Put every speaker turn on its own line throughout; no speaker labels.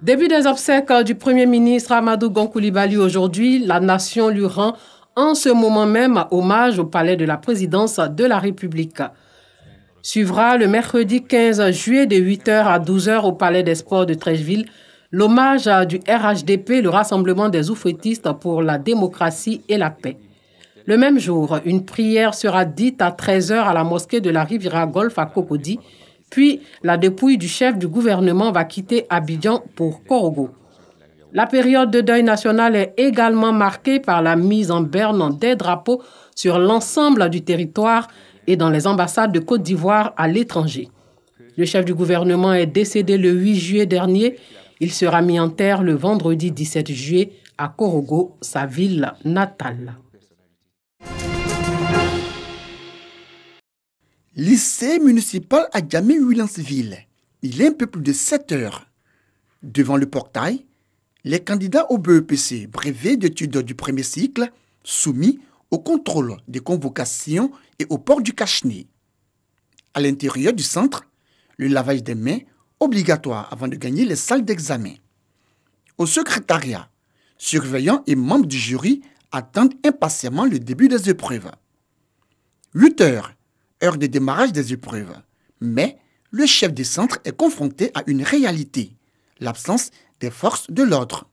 Début des obsèques du Premier ministre Amadou Gon Coulibaly aujourd'hui, la nation lui rend en ce moment même hommage au palais de la présidence de la République. Suivra le mercredi 15 juillet de 8h à 12h au palais des sports de Trècheville l'hommage du RHDP, le Rassemblement des oufouettistes pour la démocratie et la paix. Le même jour, une prière sera dite à 13h à la mosquée de la Riviera Golf à Cocody, puis la dépouille du chef du gouvernement va quitter Abidjan pour Korogo. La période de deuil national est également marquée par la mise en berne des drapeaux sur l'ensemble du territoire et dans les ambassades de Côte d'Ivoire à l'étranger. Le chef du gouvernement est décédé le 8 juillet dernier. Il sera mis en terre le vendredi 17 juillet à Korogo, sa ville natale.
Lycée municipal à Djamé-Williamsville. Il est un peu plus de 7 heures. Devant le portail, les candidats au BEPC, brevet d'études du premier cycle, soumis au contrôle des convocations et au port du cache-nez. À l'intérieur du centre, le lavage des mains obligatoire avant de gagner les salles d'examen. Au secrétariat, surveillants et membres du jury attendent impatiemment le début des épreuves. 8 heures, heure de démarrage des épreuves. Mais le chef des centres est confronté à une réalité, l'absence des forces de l'ordre.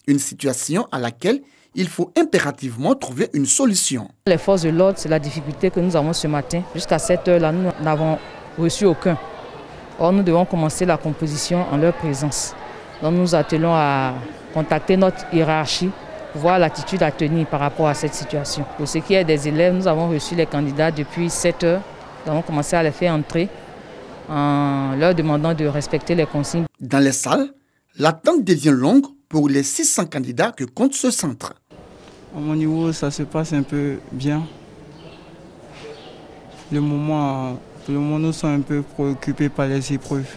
Une situation à laquelle il faut impérativement trouver une solution.
Les forces de l'ordre, c'est la difficulté que nous avons ce matin. Jusqu'à cette heure-là, nous n'avons reçu aucun. Or, nous devons commencer la composition en leur présence. Donc, nous attelons à contacter notre hiérarchie pour voir l'attitude à tenir par rapport à cette situation. Pour ce qui est des élèves, nous avons reçu les candidats depuis 7 heures. Nous avons commencé à les faire entrer en leur demandant de respecter les consignes.
Dans les salles, l'attente devient longue pour les 600 candidats que compte ce centre.
À mon niveau, ça se passe un peu bien. Pour le moment, nous sommes un peu préoccupés par les épreuves.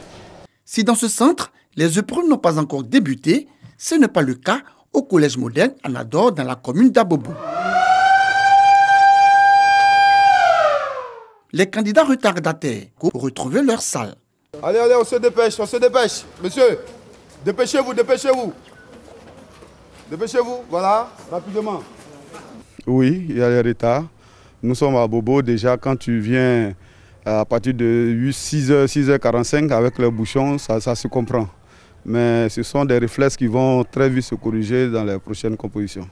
Si dans ce centre, les épreuves n'ont pas encore débuté, ce n'est pas le cas au collège moderne Anador dans la commune d'Abobo. Les candidats retardataires pour retrouver leur salle.
Allez, on se dépêche. Monsieur, dépêchez-vous. Dépêchez-vous, voilà, rapidement.
Oui, il y a les retards. Nous sommes à Bobo déjà. Quand tu viens à partir de 6h, 6h45 avec le bouchon, ça se comprend. Mais ce sont des réflexes qui vont très vite se corriger dans les prochaines compositions.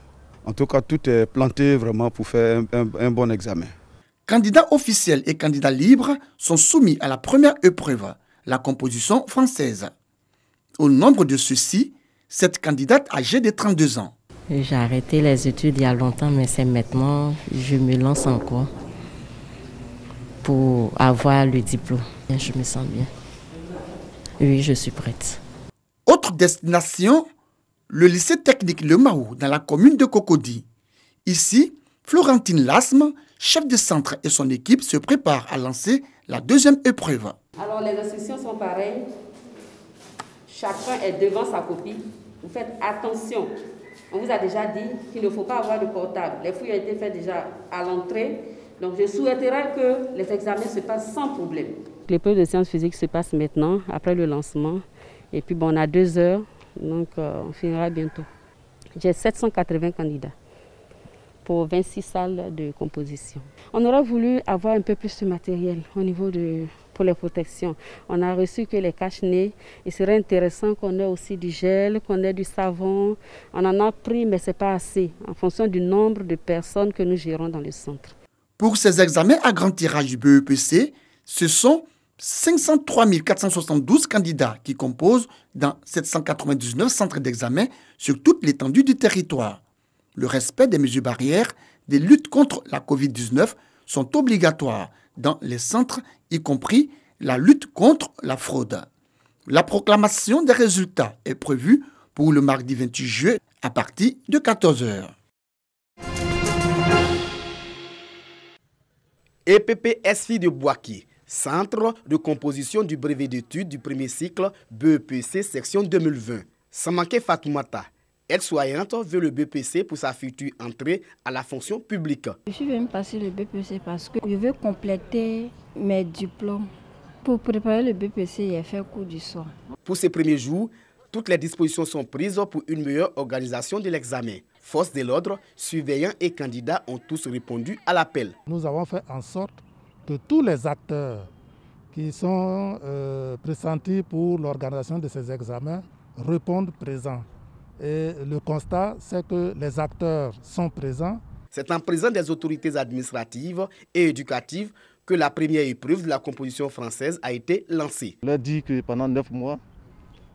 En tout cas, tout est planté vraiment pour faire un bon examen.
Candidats officiels et candidats libres sont soumis à la première épreuve, la composition française. Au nombre de ceux-ci, cette candidate âgée de 32 ans.
J'ai arrêté les études il y a longtemps, mais c'est maintenant que je me lance encore pour avoir le diplôme. Je me sens bien. Oui, je suis prête.
Autre destination, le lycée technique Le Mahou dans la commune de Cocody. Ici, Florentine Lasme, chef de centre et son équipe se préparent à lancer la deuxième épreuve.
Alors les instructions sont pareilles. Chacun est devant sa copie. Vous faites attention. On vous a déjà dit qu'il ne faut pas avoir de portable. Les fouilles ont été faites déjà à l'entrée. Donc je souhaiterais que les examens se passent sans problème. L'épreuve de sciences physiques se passe maintenant, après le lancement. Et puis on a 2 heures, donc on finira bientôt. J'ai 780 candidats pour 26 salles de composition. On aurait voulu avoir un peu plus de matériel au niveau pour les protections. On a reçu que les cache-nez. Il serait intéressant qu'on ait aussi du gel, qu'on ait du savon. On en a pris, mais ce n'est pas assez, en fonction du nombre de personnes que nous gérons dans le centre.
Pour ces examens à grand tirage du BEPC, ce sont 503 472 candidats qui composent dans 799 centres d'examen sur toute l'étendue du territoire. Le respect des mesures barrières, des luttes contre la Covid-19 sont obligatoires dans les centres, y compris la lutte contre la fraude. La proclamation des résultats est prévue pour le mardi 28 juillet à partir de 14 h.
EPP-SFI de Boaké, centre de composition du brevet d'études du premier cycle BEPC section 2020. Samanké Fatoumata, aide-soignante, veut le BEPC pour sa future entrée à la fonction publique.
Je suis venue passer le BEPC parce que je veux compléter mes diplômes. Pour préparer le BEPC, j'ai fait cours du soir.
Pour ces premiers jours, Toutes les dispositions sont prises pour une meilleure organisation de l'examen. Forces de l'ordre, surveillants et candidats ont tous répondu à l'appel.
Nous avons fait en sorte que tous les acteurs qui sont pressentis pour l'organisation de ces examens répondent présents. Et le constat, c'est que les acteurs sont présents.
C'est en présence des autorités administratives et éducatives que la première épreuve de la composition française a été lancée.
On a dit que pendant 9 mois,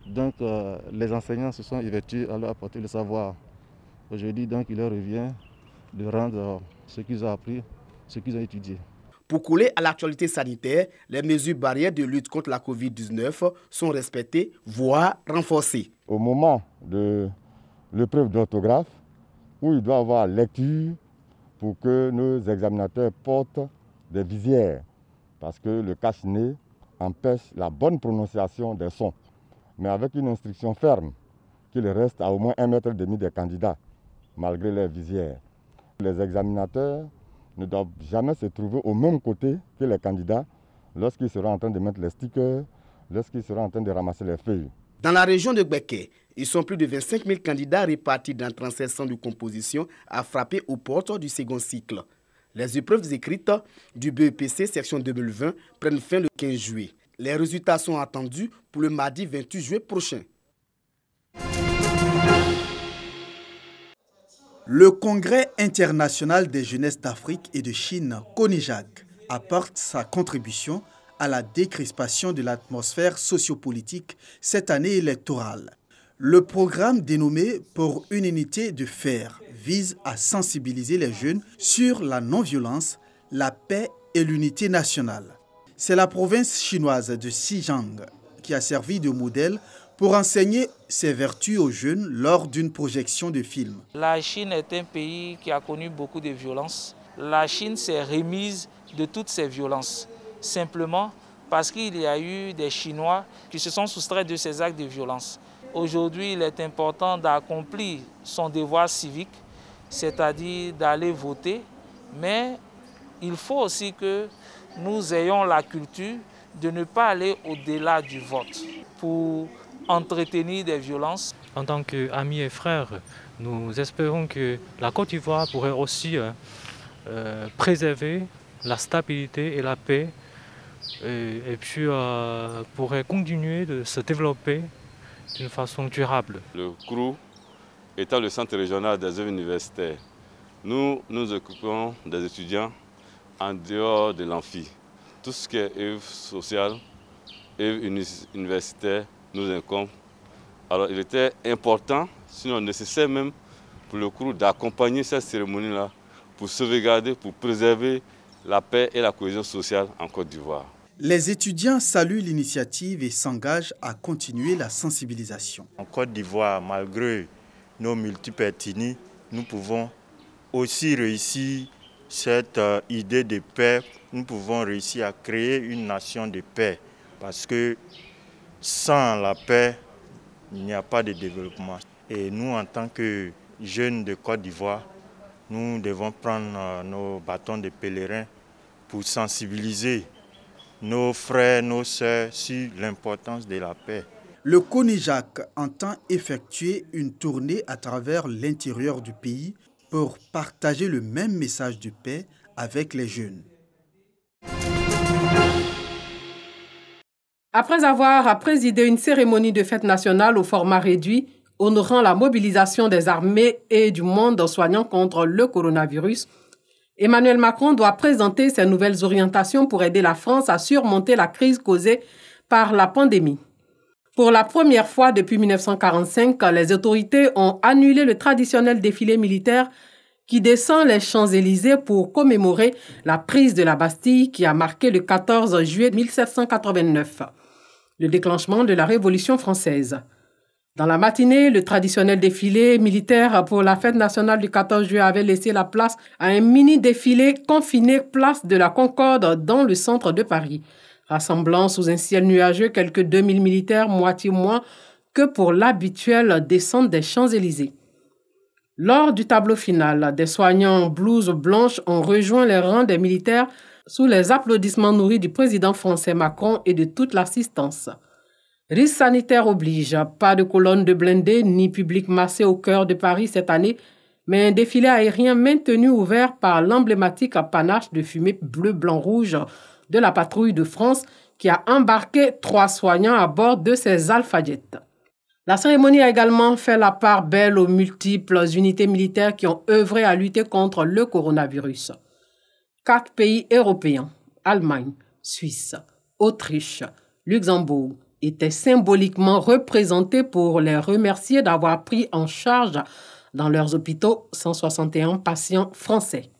donc, les enseignants se sont évertués à leur apporter le savoir. Aujourd'hui, donc, il leur revient de rendre ce qu'ils ont appris, ce qu'ils ont étudié.
Pour coller à l'actualité sanitaire, les mesures barrières de lutte contre la Covid-19 sont respectées, voire renforcées.
Au moment de l'épreuve d'orthographe, où il doit y avoir lecture pour que nos examinateurs portent des visières, parce que le cache-nez empêche la bonne prononciation des sons. Mais avec une instruction ferme qu'il reste à au moins 1,5 mètre des candidats, malgré les visières. Les examinateurs ne doivent jamais se trouver au même côté que les candidats lorsqu'ils seront en train de mettre les stickers, lorsqu'ils seront en train de ramasser les feuilles.
Dans la région de Gbeke, ils sont plus de 25 000 candidats répartis dans 37 centres de composition à frapper aux portes du second cycle. Les épreuves écrites du BEPC section 2020 prennent fin le 15 juillet. Les résultats sont attendus pour le mardi 28 juillet prochain.
Le Congrès international des jeunesses d'Afrique et de Chine, CONIJAC, apporte sa contribution à la décrispation de l'atmosphère sociopolitique cette année électorale. Le programme dénommé « Pour une unité de fer » vise à sensibiliser les jeunes sur la non-violence, la paix et l'unité nationale. C'est la province chinoise de Xinjiang qui a servi de modèle pour enseigner ses vertus aux jeunes lors d'une projection de film.
La Chine est un pays qui a connu beaucoup de violences. La Chine s'est remise de toutes ces violences, simplement parce qu'il y a eu des Chinois qui se sont soustraits de ces actes de violence. Aujourd'hui, il est important d'accomplir son devoir civique, c'est-à-dire d'aller voter, mais il faut aussi que nous ayons la culture de ne pas aller au-delà du vote pour entretenir des violences.
En tant qu'amis et frères, nous espérons que la Côte d'Ivoire pourrait aussi préserver la stabilité et la paix et puis pourrait continuer de se développer d'une façon durable.
Le CRU étant le centre régional des œuvres universitaires, nous nous occupons des étudiants en dehors de l'amphi. Tout ce qui est œuvre sociale, œuvre universitaire nous incombe. Alors il était important, sinon nécessaire même, pour le CRU d'accompagner cette cérémonie-là pour sauvegarder, pour préserver la paix et la cohésion sociale en Côte d'Ivoire.
Les étudiants saluent l'initiative et s'engagent à continuer la sensibilisation.
En Côte d'Ivoire, malgré nos multiples ethnies, nous pouvons aussi réussir cette idée de paix. Nous pouvons réussir à créer une nation de paix parce que sans la paix, il n'y a pas de développement. Et nous, en tant que jeunes de Côte d'Ivoire, nous devons prendre nos bâtons de pèlerin pour sensibiliser nos frères, nos sœurs sur l'importance de la paix.
Le CONIJAC entend effectuer une tournée à travers l'intérieur du pays pour partager le même message de paix avec les jeunes.
Après avoir présidé une cérémonie de fête nationale au format réduit, honorant la mobilisation des armées et du monde soignant contre le coronavirus, Emmanuel Macron doit présenter ses nouvelles orientations pour aider la France à surmonter la crise causée par la pandémie. Pour la première fois depuis 1945, les autorités ont annulé le traditionnel défilé militaire qui descend les Champs-Élysées pour commémorer la prise de la Bastille qui a marqué le 14 juillet 1789, le déclenchement de la Révolution française. Dans la matinée, le traditionnel défilé militaire pour la fête nationale du 14 juillet avait laissé la place à un mini-défilé confiné place de la Concorde dans le centre de Paris, rassemblant sous un ciel nuageux quelques 2000 militaires, moitié moins que pour l'habituelle descente des Champs-Élysées. Lors du tableau final, des soignants en blouse blanche ont rejoint les rangs des militaires sous les applaudissements nourris du président français Macron et de toute l'assistance. Risque sanitaire oblige, pas de colonne de blindés ni public massé au cœur de Paris cette année, mais un défilé aérien maintenu ouvert par l'emblématique panache de fumée bleu-blanc-rouge de la patrouille de France qui a embarqué 3 soignants à bord de ses Alpha Jets. La cérémonie a également fait la part belle aux multiples unités militaires qui ont œuvré à lutter contre le coronavirus. 4 pays européens, Allemagne, Suisse, Autriche, Luxembourg, étaient symboliquement représentés pour les remercier d'avoir pris en charge dans leurs hôpitaux 161 patients français.